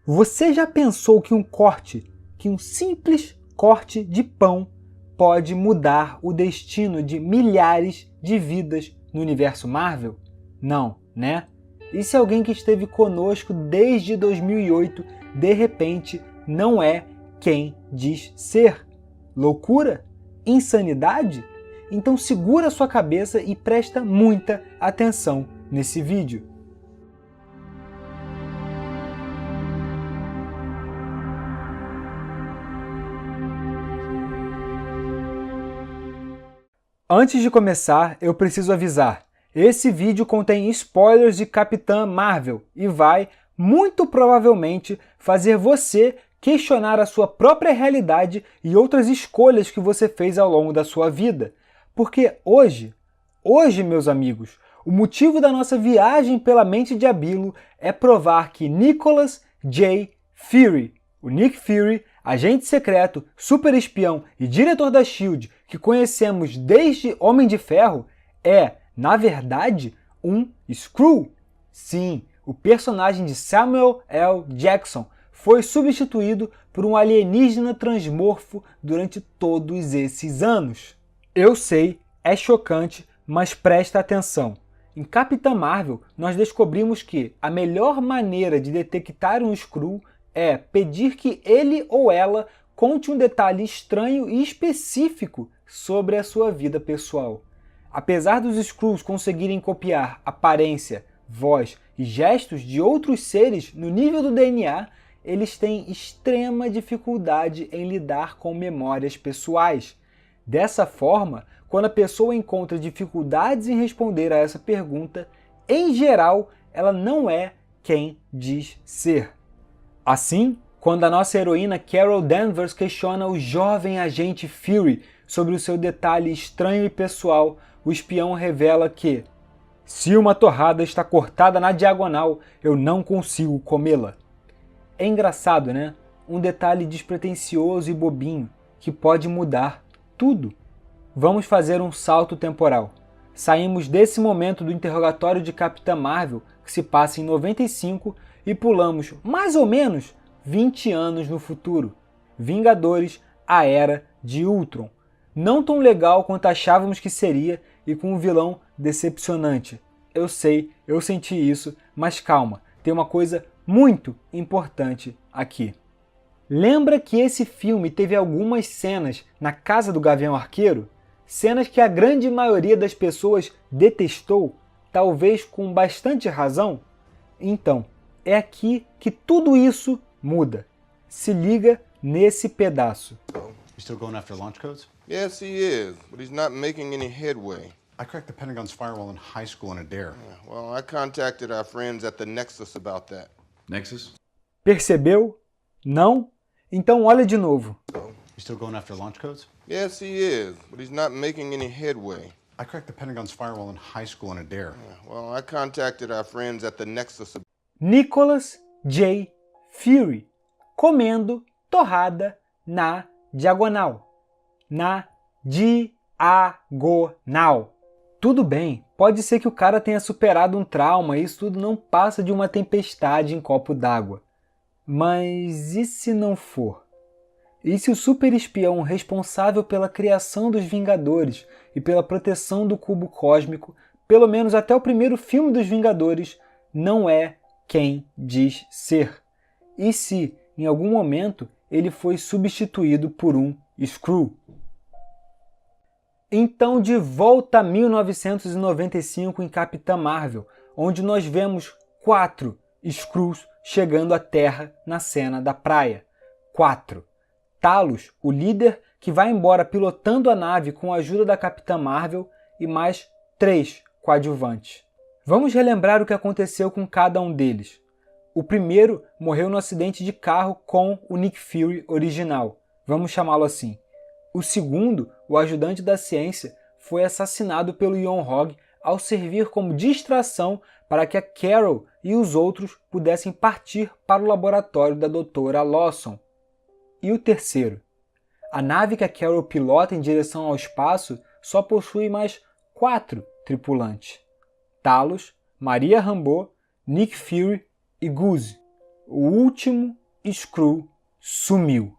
Você já pensou que um simples corte de pão pode mudar o destino de milhares de vidas no universo Marvel? Não, né? E se alguém que esteve conosco desde 2008, de repente, não é quem diz ser? Loucura? Insanidade? Então segura sua cabeça e presta muita atenção nesse vídeo. Antes de começar, eu preciso avisar. Esse vídeo contém spoilers de Capitã Marvel e vai, muito provavelmente, fazer você questionar a sua própria realidade e outras escolhas que você fez ao longo da sua vida. Porque hoje, meus amigos, o motivo da nossa viagem pela mente de Abilo é provar que Nicholas J. Fury, o Nick Fury, agente secreto, super espião e diretor da SHIELD, que conhecemos desde Homem de Ferro, é, na verdade, um Skrull. Sim, o personagem de Samuel L. Jackson foi substituído por um alienígena transmorfo durante todos esses anos. Eu sei, é chocante, mas presta atenção. Em Capitã Marvel, nós descobrimos que a melhor maneira de detectar um Skrull é pedir que ele ou ela conte um detalhe estranho e específico sobre a sua vida pessoal. Apesar dos Skrulls conseguirem copiar aparência, voz e gestos de outros seres no nível do DNA, eles têm extrema dificuldade em lidar com memórias pessoais. Dessa forma, quando a pessoa encontra dificuldades em responder a essa pergunta, em geral, ela não é quem diz ser. Assim, quando a nossa heroína Carol Danvers questiona o jovem agente Fury sobre o seu detalhe estranho e pessoal, o espião revela que se uma torrada está cortada na diagonal, eu não consigo comê-la. É engraçado, né? Um detalhe despretensioso e bobinho, que pode mudar tudo. Vamos fazer um salto temporal. Saímos desse momento do interrogatório de Capitã Marvel, que se passa em 95, e pulamos mais ou menos 20 anos no futuro. Vingadores, a Era de Ultron. Não tão legal quanto achávamos que seria e com um vilão decepcionante. Eu sei, eu senti isso, mas calma, tem uma coisa muito importante aqui. Lembra que esse filme teve algumas cenas na casa do Gavião Arqueiro? Cenas que a grande maioria das pessoas detestou, talvez com bastante razão? Então, é aqui que tudo isso muda. Se liga nesse pedaço. You still going after launch codes? Yes, he is, but he's not making any headway. I cracked the Pentagon's firewall in high school in a dare. Well, I contacted our friends at the Nexus about that. Nexus? Percebeu? Não? Então olha de novo. You still going after launch codes? Yes, he is, but he's not making any headway. I cracked the Pentagon's firewall in high school in a dare. Well, I contacted our friends at the Nexus. Nicholas J. Fury, comendo torrada na diagonal. Na diagonal. Tudo bem, pode ser que o cara tenha superado um trauma e isso tudo não passa de uma tempestade em copo d'água. Mas e se não for? E se o super espião responsável pela criação dos Vingadores e pela proteção do cubo cósmico, pelo menos até o primeiro filme dos Vingadores, não é quem diz ser? E se, em algum momento, ele foi substituído por um Skrull? Então, de volta a 1995 em Capitã Marvel, onde nós vemos 4 Skrulls chegando à Terra na cena da praia. 4. Talos, o líder que vai embora pilotando a nave com a ajuda da Capitã Marvel, e mais 3 coadjuvantes. Vamos relembrar o que aconteceu com cada um deles. O primeiro morreu no acidente de carro com o Nick Fury original. Vamos chamá-lo assim. O segundo, o ajudante da ciência, foi assassinado pelo Yon-Hog ao servir como distração para que a Carol e os outros pudessem partir para o laboratório da Doutora Lawson. E o terceiro? A nave que a Carol pilota em direção ao espaço só possui mais 4 tripulantes. Talos, Maria Rambeau, Nick Fury e Goose. O último Skrull sumiu.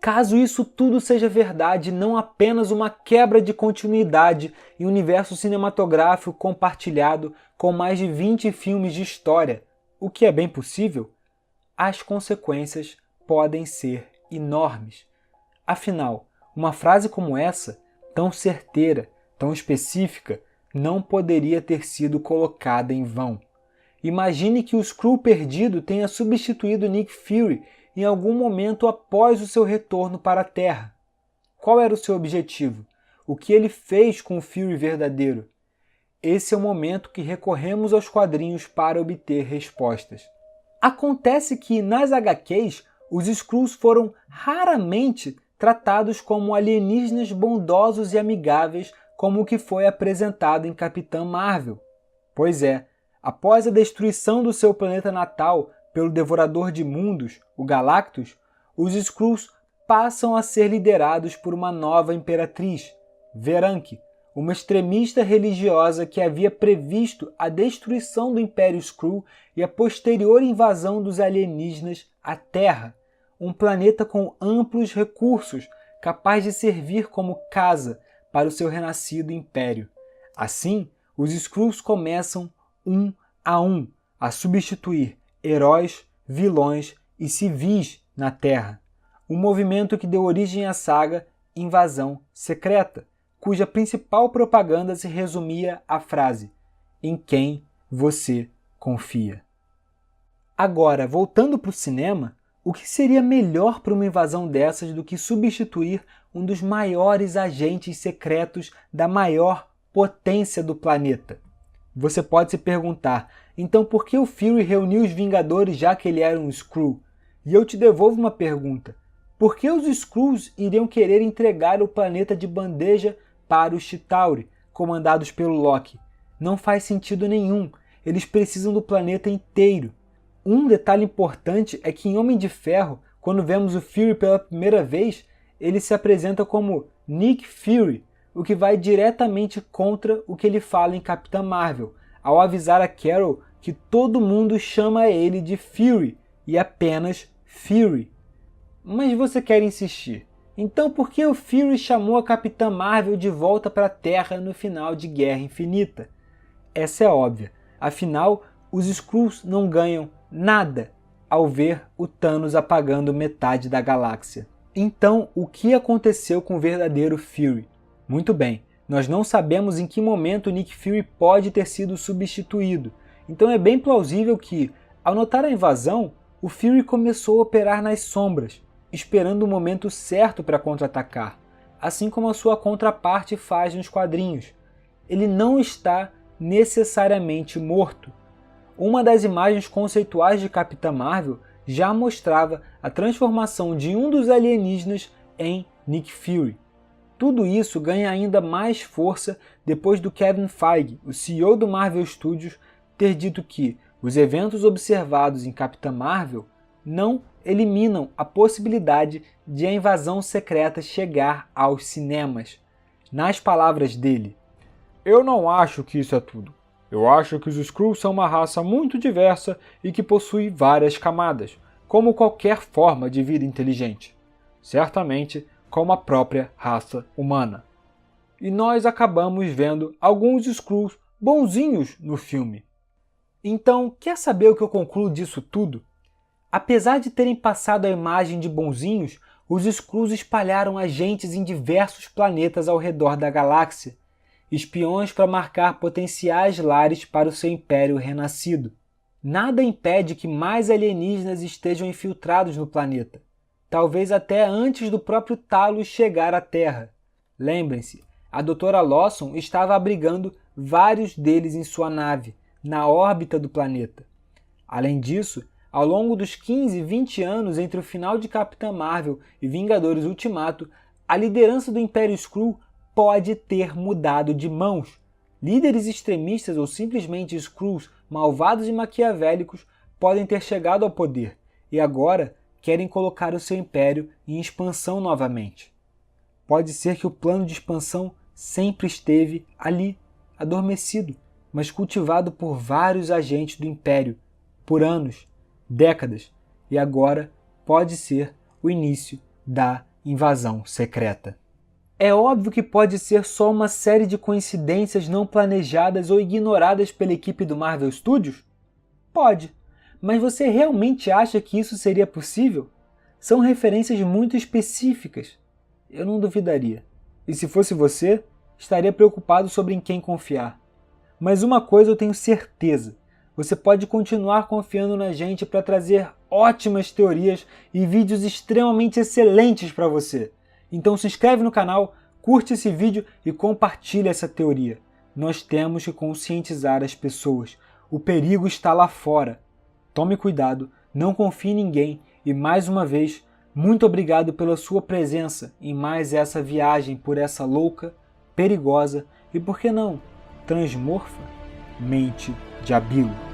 Caso isso tudo seja verdade, não apenas uma quebra de continuidade em um universo cinematográfico compartilhado com mais de 20 filmes de história, o que é bem possível, as consequências podem ser enormes. Afinal, uma frase como essa, tão certeira, tão específica, não poderia ter sido colocada em vão. Imagine que o Skrull perdido tenha substituído Nick Fury em algum momento após o seu retorno para a Terra. Qual era o seu objetivo? O que ele fez com o Fury verdadeiro? Esse é o momento que recorremos aos quadrinhos para obter respostas. Acontece que nas HQs, os Skrulls foram raramente tratados como alienígenas bondosos e amigáveis como o que foi apresentado em Capitã Marvel. Pois é, após a destruição do seu planeta natal pelo Devorador de Mundos, o Galactus, os Skrulls passam a ser liderados por uma nova imperatriz, Veranke, uma extremista religiosa que havia previsto a destruição do Império Skrull e a posterior invasão dos alienígenas à Terra, um planeta com amplos recursos, capaz de servir como casa para o seu renascido império. Assim, os Skrulls começam um a substituir heróis, vilões e civis na Terra. Um movimento que deu origem à saga Invasão Secreta, cuja principal propaganda se resumia à frase: "Em quem você confia?". Agora, voltando para o cinema, o que seria melhor para uma invasão dessas do que substituir um dos maiores agentes secretos da maior potência do planeta? Você pode se perguntar, então por que o Fury reuniu os Vingadores já que ele era um Skrull? E eu te devolvo uma pergunta. Por que os Skrulls iriam querer entregar o planeta de bandeja para os Chitauri, comandados pelo Loki? Não faz sentido nenhum. Eles precisam do planeta inteiro. Um detalhe importante é que em Homem de Ferro, quando vemos o Fury pela primeira vez, ele se apresenta como Nick Fury, o que vai diretamente contra o que ele fala em Capitã Marvel, ao avisar a Carol que todo mundo chama ele de Fury e apenas Fury. Mas você quer insistir. Então por que o Fury chamou a Capitã Marvel de volta para a Terra no final de Guerra Infinita? Essa é óbvia. Afinal, os Skrulls não ganham nada ao ver o Thanos apagando metade da galáxia. Então, o que aconteceu com o verdadeiro Fury? Muito bem, nós não sabemos em que momento Nick Fury pode ter sido substituído. Então é bem plausível que, ao notar a invasão, o Fury começou a operar nas sombras, esperando o momento certo para contra-atacar, assim como a sua contraparte faz nos quadrinhos. Ele não está necessariamente morto. Uma das imagens conceituais de Capitã Marvel já mostrava a transformação de um dos alienígenas em Nick Fury. Tudo isso ganha ainda mais força depois do Kevin Feige, o CEO do Marvel Studios, ter dito que os eventos observados em Capitã Marvel não eliminam a possibilidade de a invasão secreta chegar aos cinemas. Nas palavras dele, "Eu não acho que isso é tudo. Eu acho que os Skrulls são uma raça muito diversa e que possui várias camadas, como qualquer forma de vida inteligente. Certamente, como a própria raça humana. E nós acabamos vendo alguns Skrulls bonzinhos no filme." Então, quer saber o que eu concluo disso tudo? Apesar de terem passado a imagem de bonzinhos, os Skrulls espalharam agentes em diversos planetas ao redor da galáxia, espiões para marcar potenciais lares para o seu império renascido. Nada impede que mais alienígenas estejam infiltrados no planeta, talvez até antes do próprio Talos chegar à Terra. Lembrem-se, a Dra. Lawson estava abrigando vários deles em sua nave, na órbita do planeta. Além disso, ao longo dos 15 e 20 anos entre o final de Capitã Marvel e Vingadores Ultimato, a liderança do Império Skrull pode ter mudado de mãos. Líderes extremistas ou simplesmente Skrulls malvados e maquiavélicos podem ter chegado ao poder e agora querem colocar o seu império em expansão novamente. Pode ser que o plano de expansão sempre esteve ali, adormecido, mas cultivado por vários agentes do Império, por anos, décadas, e agora pode ser o início da invasão secreta. É óbvio que pode ser só uma série de coincidências não planejadas ou ignoradas pela equipe do Marvel Studios? Pode, mas você realmente acha que isso seria possível? São referências muito específicas. Eu não duvidaria. E se fosse você, estaria preocupado sobre em quem confiar. Mas uma coisa eu tenho certeza: você pode continuar confiando na gente para trazer ótimas teorias e vídeos extremamente excelentes para você. Então se inscreve no canal, curte esse vídeo e compartilha essa teoria. Nós temos que conscientizar as pessoas. O perigo está lá fora. Tome cuidado, não confie em ninguém e, mais uma vez, muito obrigado pela sua presença em mais essa viagem por essa louca, perigosa e, por que não, transmorfa mente de Abilo.